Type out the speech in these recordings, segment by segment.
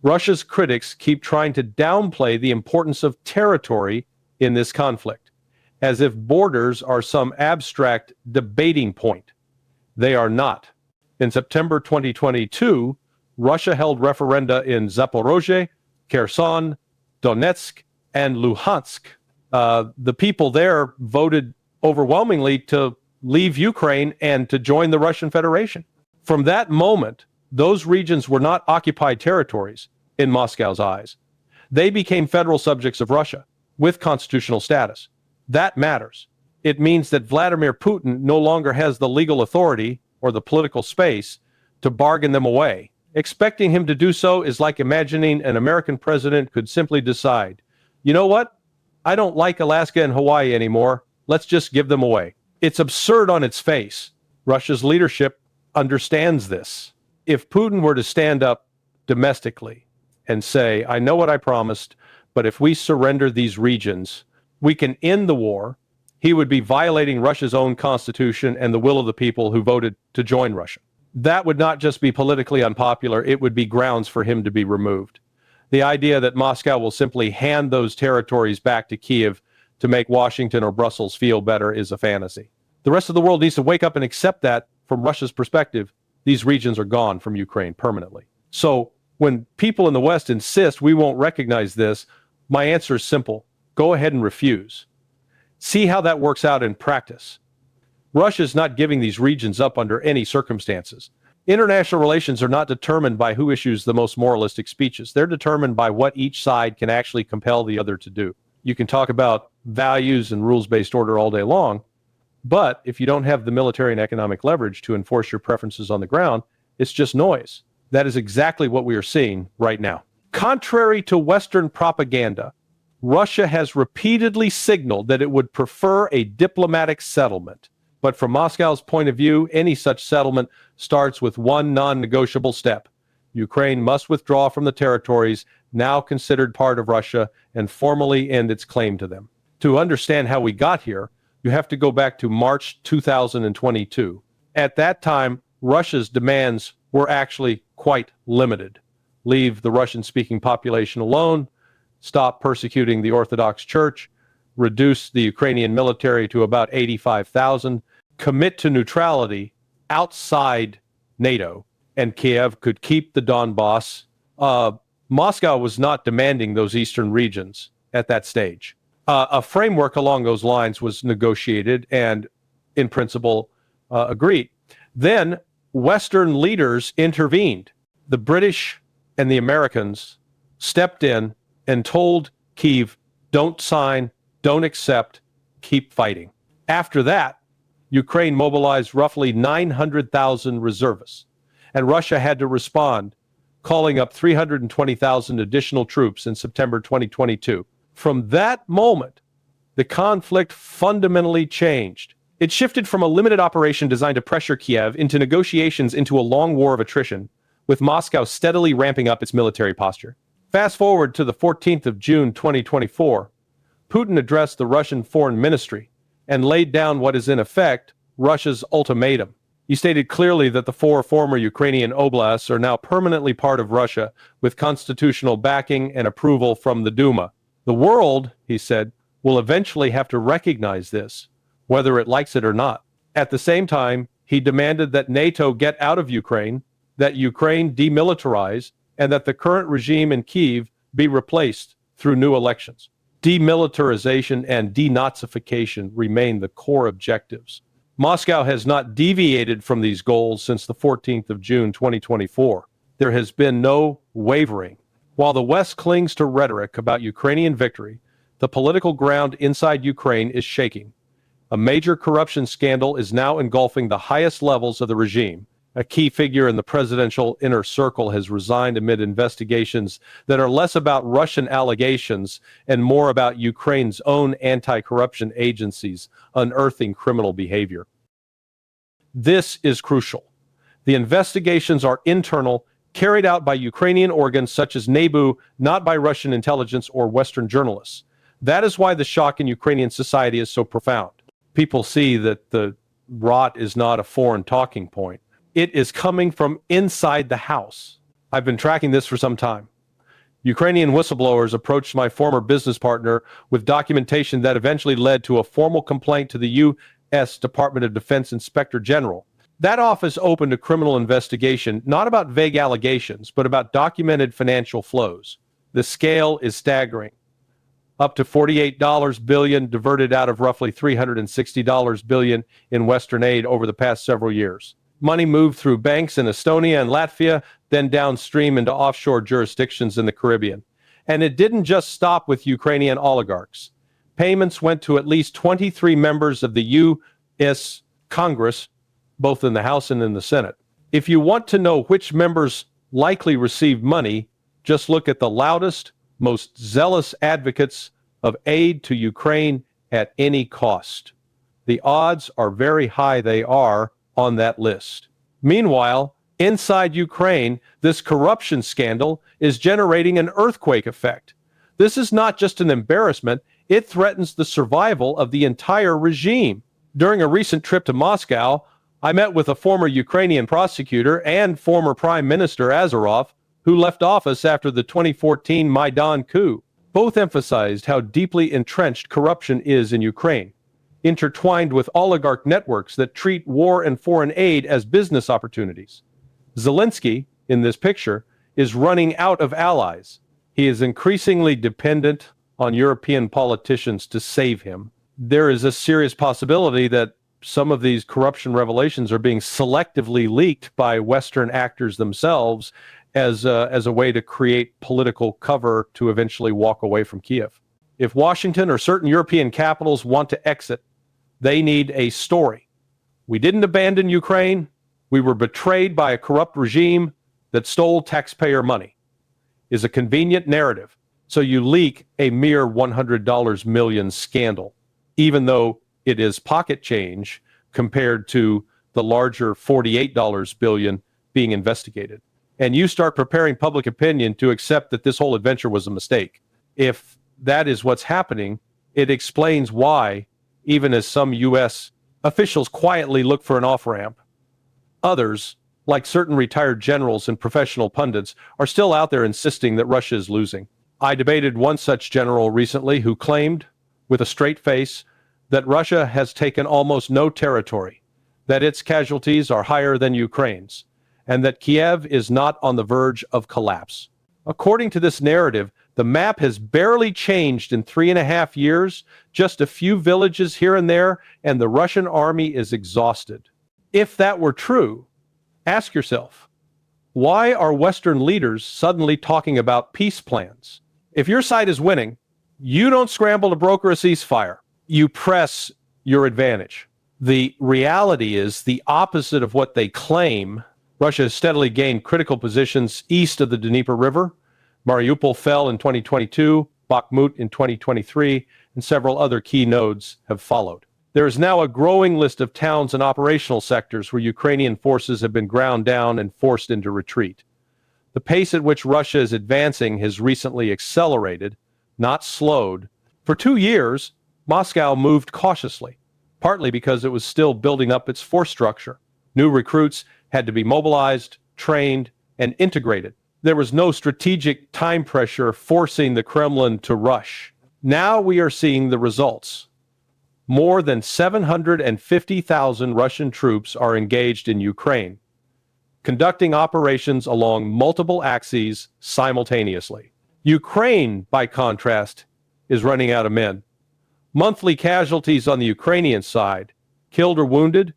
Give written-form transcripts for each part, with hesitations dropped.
Russia's critics keep trying to downplay the importance of territory in this conflict, as if borders are some abstract debating point. They are not. In September 2022, Russia held referenda in Zaporozhye, Kherson, Donetsk, and Luhansk. The people there voted overwhelmingly to leave Ukraine and to join the Russian Federation. From that moment, those regions were not occupied territories in Moscow's eyes. They became federal subjects of Russia with constitutional status. That matters. It means that Vladimir Putin no longer has the legal authority or the political space to bargain them away. Expecting him to do so is like imagining an American president could simply decide, you know what? I don't like Alaska and Hawaii anymore. Let's just give them away. It's absurd on its face. Russia's leadership understands this. If Putin were to stand up domestically and say, I know what I promised, but if we surrender these regions, we can end the war, he would be violating Russia's own constitution and the will of the people who voted to join Russia. That would not just be politically unpopular, it would be grounds for him to be removed. The idea that Moscow will simply hand those territories back to Kiev to make Washington or Brussels feel better is a fantasy. The rest of the world needs to wake up and accept that, from Russia's perspective, these regions are gone from Ukraine permanently. So when people in the West insist we won't recognize this, my answer is simple. Go ahead and refuse. See how that works out in practice. Russia is not giving these regions up under any circumstances. International relations are not determined by who issues the most moralistic speeches. They're determined by what each side can actually compel the other to do. You can talk about values and rules-based order all day long, but if you don't have the military and economic leverage to enforce your preferences on the ground, it's just noise. That is exactly what we are seeing right now. Contrary to Western propaganda, Russia has repeatedly signaled that it would prefer a diplomatic settlement. But from Moscow's point of view, any such settlement starts with one non-negotiable step. Ukraine must withdraw from the territories now considered part of Russia and formally end its claim to them. To understand how we got here, you have to go back to March 2022. At that time, Russia's demands were actually quite limited. Leave the Russian-speaking population alone, stop persecuting the Orthodox Church, reduce the Ukrainian military to about 85,000, commit to neutrality outside NATO, and Kiev could keep the Donbass. Moscow was not demanding those eastern regions at that stage. A framework along those lines was negotiated and, in principle, agreed. Then Western leaders intervened. The British and the Americans stepped in and told Kyiv, don't sign, don't accept, keep fighting. After that, Ukraine mobilized roughly 900,000 reservists, and Russia had to respond, calling up 320,000 additional troops in September 2022. From that moment, the conflict fundamentally changed. It shifted from a limited operation designed to pressure Kiev into negotiations into a long war of attrition, with Moscow steadily ramping up its military posture. Fast forward to the 14th of June 2024, Putin addressed the Russian Foreign Ministry and laid down what is in effect Russia's ultimatum. He stated clearly that the 4 former Ukrainian oblasts are now permanently part of Russia with constitutional backing and approval from the Duma. The world, he said, will eventually have to recognize this, whether it likes it or not. At the same time, he demanded that NATO get out of Ukraine, that Ukraine demilitarize, and that the current regime in Kyiv be replaced through new elections. Demilitarization and denazification remain the core objectives. Moscow has not deviated from these goals since the 14th of June 2024. There has been no wavering. While the West clings to rhetoric about Ukrainian victory, the political ground inside Ukraine is shaking. A major corruption scandal is now engulfing the highest levels of the regime. A key figure in the presidential inner circle has resigned amid investigations that are less about Russian allegations and more about Ukraine's own anti-corruption agencies unearthing criminal behavior. This is crucial. The investigations are internal, carried out by Ukrainian organs such as NABU, not by Russian intelligence or Western journalists. That is why the shock in Ukrainian society is so profound. People see that the rot is not a foreign talking point. It is coming from inside the house. I've been tracking this for some time. Ukrainian whistleblowers approached my former business partner with documentation that eventually led to a formal complaint to the U.S. Department of Defense Inspector General. That office opened a criminal investigation, not about vague allegations, but about documented financial flows. The scale is staggering. Up to $48 billion diverted out of roughly $360 billion in Western aid over the past several years. Money moved through banks in Estonia and Latvia, then downstream into offshore jurisdictions in the Caribbean. And it didn't just stop with Ukrainian oligarchs. Payments went to at least 23 members of the U.S. Congress, both in the House and in the Senate. If you want to know which members likely received money, just look at the loudest, most zealous advocates of aid to Ukraine at any cost. The odds are very high they are on that list. Meanwhile, inside Ukraine, this corruption scandal is generating an earthquake effect. This is not just an embarrassment, it threatens the survival of the entire regime. During a recent trip to Moscow, I met with a former Ukrainian prosecutor and former Prime Minister Azarov, who left office after the 2014 Maidan coup. Both emphasized how deeply entrenched corruption is in Ukraine, intertwined with oligarch networks that treat war and foreign aid as business opportunities. Zelensky, in this picture, is running out of allies. He is increasingly dependent on European politicians to save him. There is a serious possibility that some of these corruption revelations are being selectively leaked by Western actors themselves as a way to create political cover to eventually walk away from Kiev. If Washington or certain European capitals want to exit, they need a story. We didn't abandon Ukraine. We were betrayed by a corrupt regime that stole taxpayer money. Is a convenient narrative. So you leak a mere $100 million scandal, even though it is pocket change compared to the larger $48 billion being investigated. And you start preparing public opinion to accept that this whole adventure was a mistake. If that is what's happening, it explains why, even as some U.S. officials quietly look for an off-ramp, others, like certain retired generals and professional pundits, are still out there insisting that Russia is losing. I debated one such general recently who claimed, with a straight face, that Russia has taken almost no territory, that its casualties are higher than Ukraine's, and that Kiev is not on the verge of collapse. According to this narrative, the map has barely changed in 3.5 years, just a few villages here and there, and the Russian army is exhausted. If that were true, ask yourself, why are Western leaders suddenly talking about peace plans? If your side is winning, you don't scramble to broker a ceasefire. You press your advantage. The reality is the opposite of what they claim. Russia has steadily gained critical positions east of the Dnieper River. Mariupol fell in 2022, Bakhmut in 2023, and several other key nodes have followed. There is now a growing list of towns and operational sectors where Ukrainian forces have been ground down and forced into retreat. The pace at which Russia is advancing has recently accelerated, not slowed. For 2 years, Moscow moved cautiously, partly because it was still building up its force structure. New recruits had to be mobilized, trained, and integrated. There was no strategic time pressure forcing the Kremlin to rush. Now we are seeing the results. More than 750,000 Russian troops are engaged in Ukraine, conducting operations along multiple axes simultaneously. Ukraine, by contrast, is running out of men. Monthly casualties on the Ukrainian side, killed or wounded,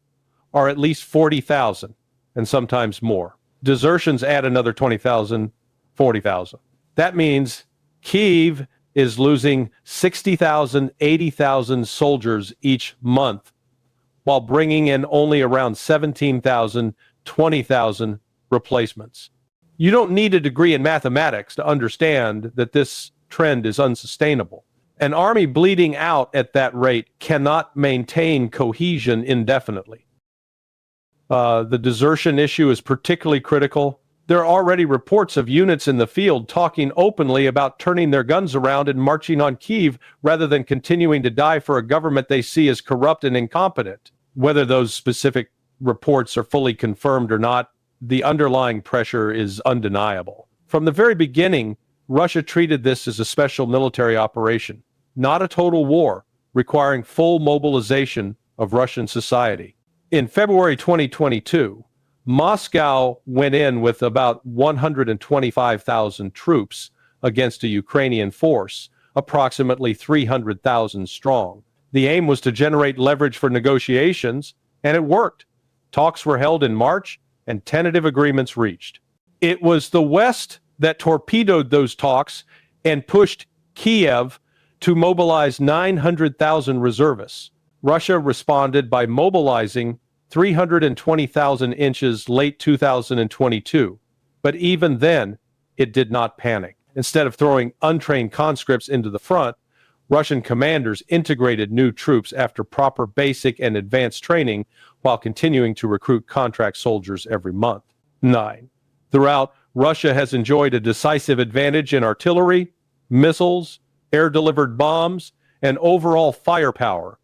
are at least 40,000, and sometimes more. Desertions add another 20,000, 40,000. That means Kyiv is losing 60,000, 80,000 soldiers each month, while bringing in only around 17,000, 20,000 replacements. You don't need a degree in mathematics to understand that this trend is unsustainable. An army bleeding out at that rate cannot maintain cohesion indefinitely. The desertion issue is particularly critical. There are already reports of units in the field talking openly about turning their guns around and marching on Kyiv rather than continuing to die for a government they see as corrupt and incompetent. Whether those specific reports are fully confirmed or not, the underlying pressure is undeniable. From the very beginning, Russia treated this as a special military operation, not a total war requiring full mobilization of Russian society. In February 2022, Moscow went in with about 125,000 troops against a Ukrainian force, approximately 300,000 strong. The aim was to generate leverage for negotiations, and it worked. Talks were held in March, and tentative agreements reached. It was the West that torpedoed those talks and pushed Kiev to mobilize 900,000 reservists. Russia responded by mobilizing 320,000 inches late 2022. But even then, it did not panic. Instead of throwing untrained conscripts into the front, Russian commanders integrated new troops after proper basic and advanced training while continuing to recruit contract soldiers every month. 9. Throughout, Russia has enjoyed a decisive advantage in artillery, missiles, air-delivered bombs, and overall firepower,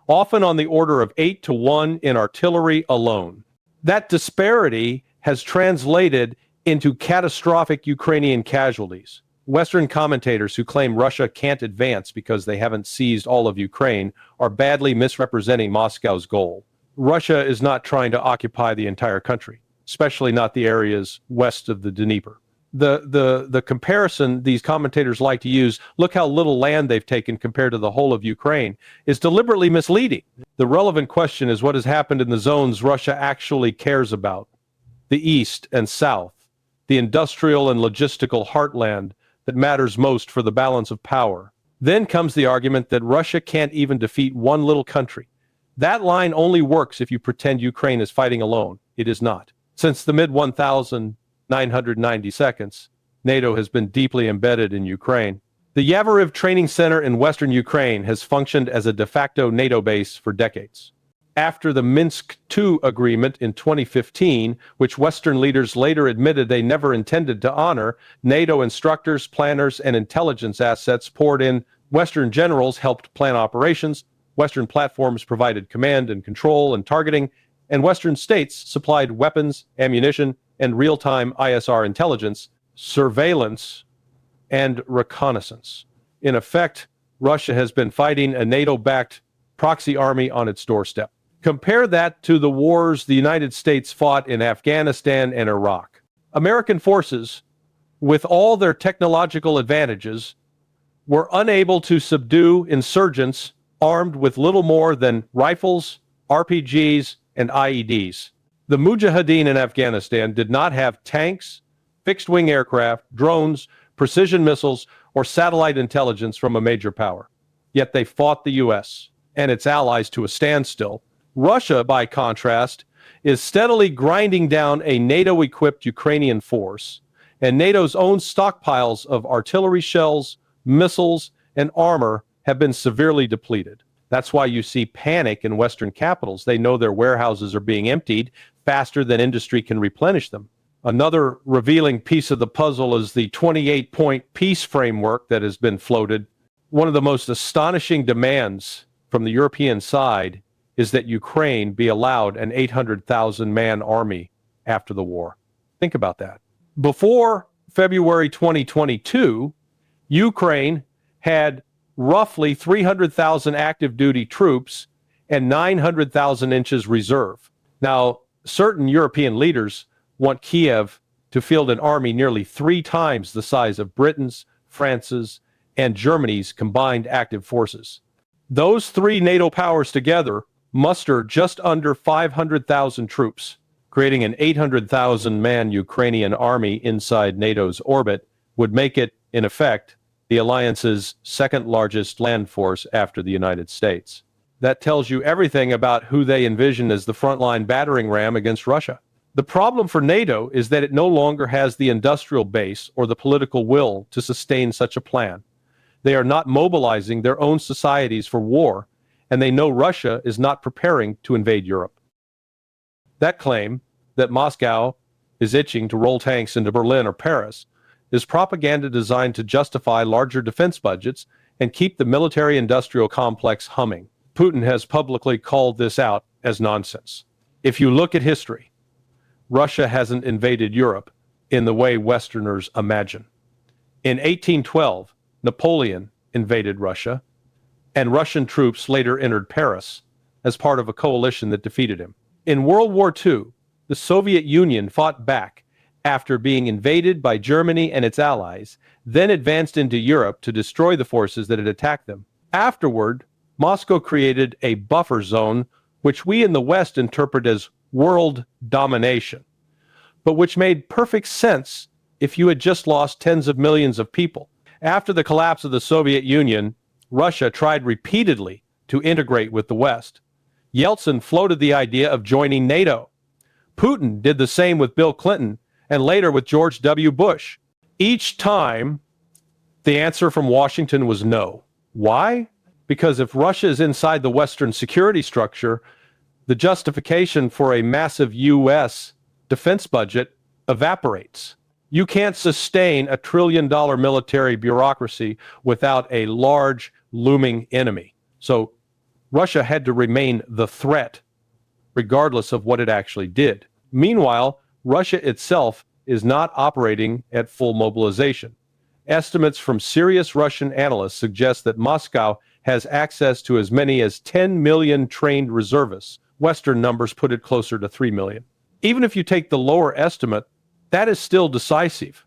often on the order of 8-1 in artillery alone. That disparity has translated into catastrophic Ukrainian casualties. Western commentators who claim Russia can't advance because they haven't seized all of Ukraine are badly misrepresenting Moscow's goal. Russia is not trying to occupy the entire country, especially not the areas west of the Dnieper. The comparison these commentators like to use, look how little land they've taken compared to the whole of Ukraine, is deliberately misleading. The relevant question is what has happened in the zones Russia actually cares about. The east and south, the industrial and logistical heartland that matters most for the balance of power. Then comes the argument that Russia can't even defeat one little country. That line only works if you pretend Ukraine is fighting alone. It is not. Since the mid-1990s, NATO has been deeply embedded in Ukraine. The Yavoriv Training Center in western Ukraine has functioned as a de facto NATO base for decades. After the Minsk II agreement in 2015, which Western leaders later admitted they never intended to honor, NATO instructors, planners, and intelligence assets poured in. Western generals helped plan operations, Western platforms provided command and control and targeting, and Western states supplied weapons, ammunition, and real-time ISR intelligence, surveillance, and reconnaissance. In effect, Russia has been fighting a NATO-backed proxy army on its doorstep. Compare that to the wars the United States fought in Afghanistan and Iraq. American forces, with all their technological advantages, were unable to subdue insurgents armed with little more than rifles, RPGs, and IEDs. The Mujahideen in Afghanistan did not have tanks, fixed-wing aircraft, drones, precision missiles, or satellite intelligence from a major power. Yet they fought the U.S. and its allies to a standstill. Russia, by contrast, is steadily grinding down a NATO-equipped Ukrainian force, and NATO's own stockpiles of artillery shells, missiles, and armor have been severely depleted. That's why you see panic in Western capitals. They know their warehouses are being emptied faster than industry can replenish them. Another revealing piece of the puzzle is the 28-point peace framework that has been floated. One of the most astonishing demands from the European side is that Ukraine be allowed an 800,000-man army after the war. Think about that. Before February 2022, Ukraine had roughly 300,000 active duty troops and 900,000 inches reserve. Now, certain European leaders want Kiev to field an army nearly 3 times the size of Britain's, France's, and Germany's combined active forces. Those 3 NATO powers together muster just under 500,000 troops. Creating an 800,000-man Ukrainian army inside NATO's orbit would make it, in effect, the alliance's second-largest land force after the United States. That tells you everything about who they envision as the frontline battering ram against Russia. The problem for NATO is that it no longer has the industrial base or the political will to sustain such a plan. They are not mobilizing their own societies for war, and they know Russia is not preparing to invade Europe. That claim that Moscow is itching to roll tanks into Berlin or Paris is propaganda designed to justify larger defense budgets and keep the military-industrial complex humming. Putin has publicly called this out as nonsense. If you look at history, Russia hasn't invaded Europe in the way Westerners imagine. In 1812, Napoleon invaded Russia, and Russian troops later entered Paris as part of a coalition that defeated him. In World War II, the Soviet Union fought back after being invaded by Germany and its allies, then advanced into Europe to destroy the forces that had attacked them. Afterward, Moscow created a buffer zone, which we in the West interpret as world domination, but which made perfect sense if you had just lost tens of millions of people. After the collapse of the Soviet Union, Russia tried repeatedly to integrate with the West. Yeltsin floated the idea of joining NATO. Putin did the same with Bill Clinton and later with George W. Bush. Each time, the answer from Washington was no. Why? Because if Russia is inside the Western security structure, the justification for a massive U.S. defense budget evaporates. You can't sustain a trillion-dollar military bureaucracy without a large, looming enemy. So Russia had to remain the threat, regardless of what it actually did. Meanwhile, Russia itself is not operating at full mobilization. Estimates from serious Russian analysts suggest that Moscow has access to as many as 10 million trained reservists. Western numbers put it closer to 3 million. Even if you take the lower estimate, that is still decisive.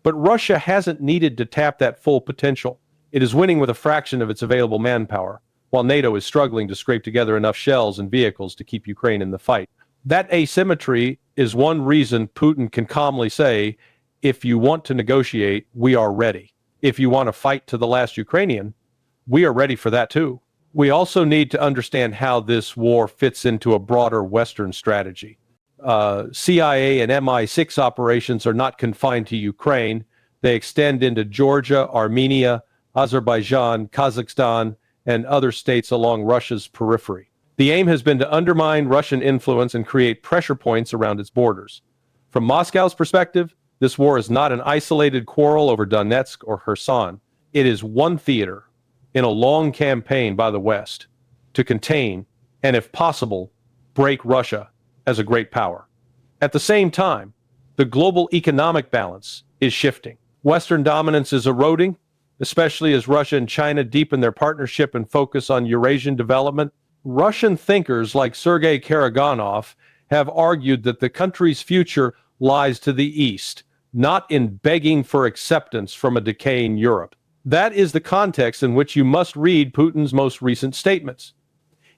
But Russia hasn't needed to tap that full potential. It is winning with a fraction of its available manpower, while NATO is struggling to scrape together enough shells and vehicles to keep Ukraine in the fight. That asymmetry is one reason Putin can calmly say, if you want to negotiate, we are ready. If you want to fight to the last Ukrainian, we are ready for that too. We also need to understand how this war fits into a broader Western strategy. CIA and MI6 operations are not confined to Ukraine. They extend into Georgia, Armenia, Azerbaijan, Kazakhstan, and other states along Russia's periphery. The aim has been to undermine Russian influence and create pressure points around its borders. From Moscow's perspective, this war is not an isolated quarrel over Donetsk or Kherson. It is one theater in a long campaign by the West to contain and, if possible, break Russia as a great power. At the same time, the global economic balance is shifting. Western dominance is eroding, especially as Russia and China deepen their partnership and focus on Eurasian development. Russian thinkers like Sergei Karaganov have argued that the country's future lies to the east, not in begging for acceptance from a decaying Europe. That is the context in which you must read Putin's most recent statements.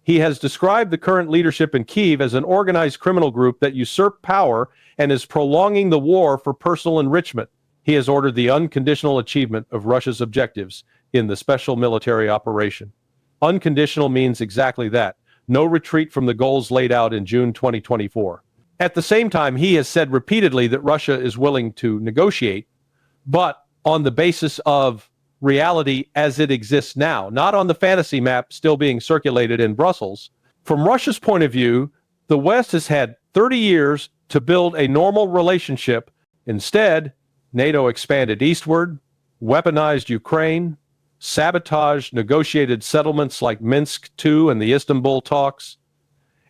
He has described the current leadership in Kyiv as an organized criminal group that usurped power and is prolonging the war for personal enrichment. He has ordered the unconditional achievement of Russia's objectives in the special military operation. Unconditional means exactly that. No retreat from the goals laid out in June 2024. At the same time, he has said repeatedly that Russia is willing to negotiate, but on the basis of reality as it exists now, not on the fantasy map still being circulated in Brussels. From Russia's point of view, the West has had 30 years to build a normal relationship. Instead, NATO expanded eastward, weaponized Ukraine, sabotaged negotiated settlements like Minsk II and the Istanbul talks,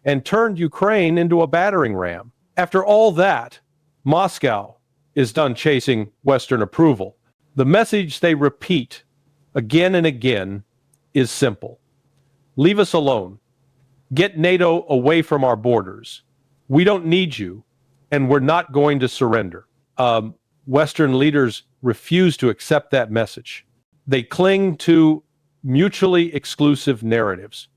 and turned Ukraine into a battering ram. After all that, Moscow is done chasing Western approval. The message they repeat again and again is simple. Leave us alone. Get NATO away from our borders. We don't need you, and we're not going to surrender. Western leaders refuse to accept that message. They cling to mutually exclusive narratives.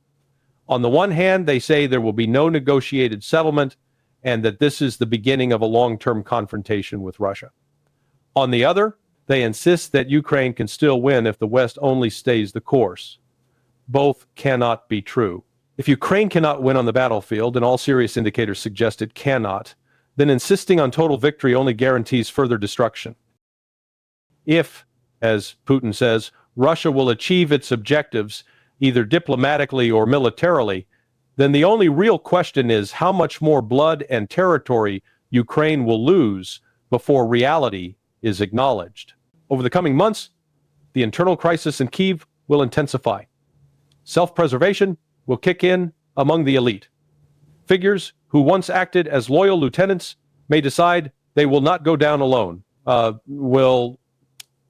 On the one hand, they say there will be no negotiated settlement and that this is the beginning of a long-term confrontation with Russia. On the other, they insist that Ukraine can still win if the West only stays the course. Both cannot be true. If Ukraine cannot win on the battlefield, and all serious indicators suggest it cannot, then insisting on total victory only guarantees further destruction. If, as Putin says, Russia will achieve its objectives either diplomatically or militarily, then the only real question is how much more blood and territory Ukraine will lose before reality is acknowledged. Over the coming months, the internal crisis in Kyiv will intensify. Self-preservation will kick in among the elite. Figures who once acted as loyal lieutenants may decide they will not go down alone, will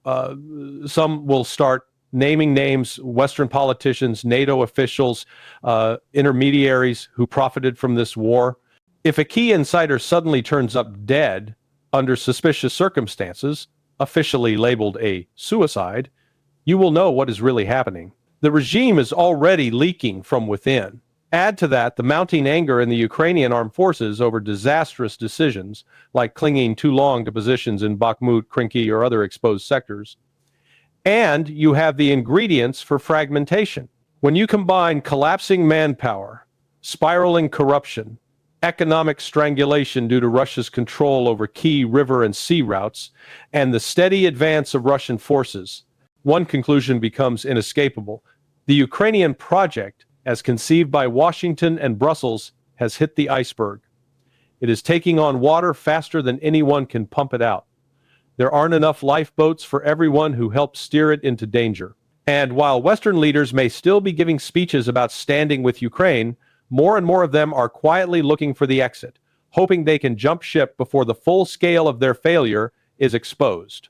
some will start naming names, Western politicians, NATO officials, intermediaries who profited from this war. If a key insider suddenly turns up dead under suspicious circumstances, officially labeled a suicide, you will know what is really happening. The regime is already leaking from within. Add to that the mounting anger in the Ukrainian armed forces over disastrous decisions, like clinging too long to positions in Bakhmut, Krinky, or other exposed sectors. And you have the ingredients for fragmentation. When you combine collapsing manpower, spiraling corruption, economic strangulation due to Russia's control over key river and sea routes, and the steady advance of Russian forces, one conclusion becomes inescapable. The Ukrainian project, as conceived by Washington and Brussels, has hit the iceberg. It is taking on water faster than anyone can pump it out. There aren't enough lifeboats for everyone who helped steer it into danger. And while Western leaders may still be giving speeches about standing with Ukraine, more and more of them are quietly looking for the exit, hoping they can jump ship before the full scale of their failure is exposed.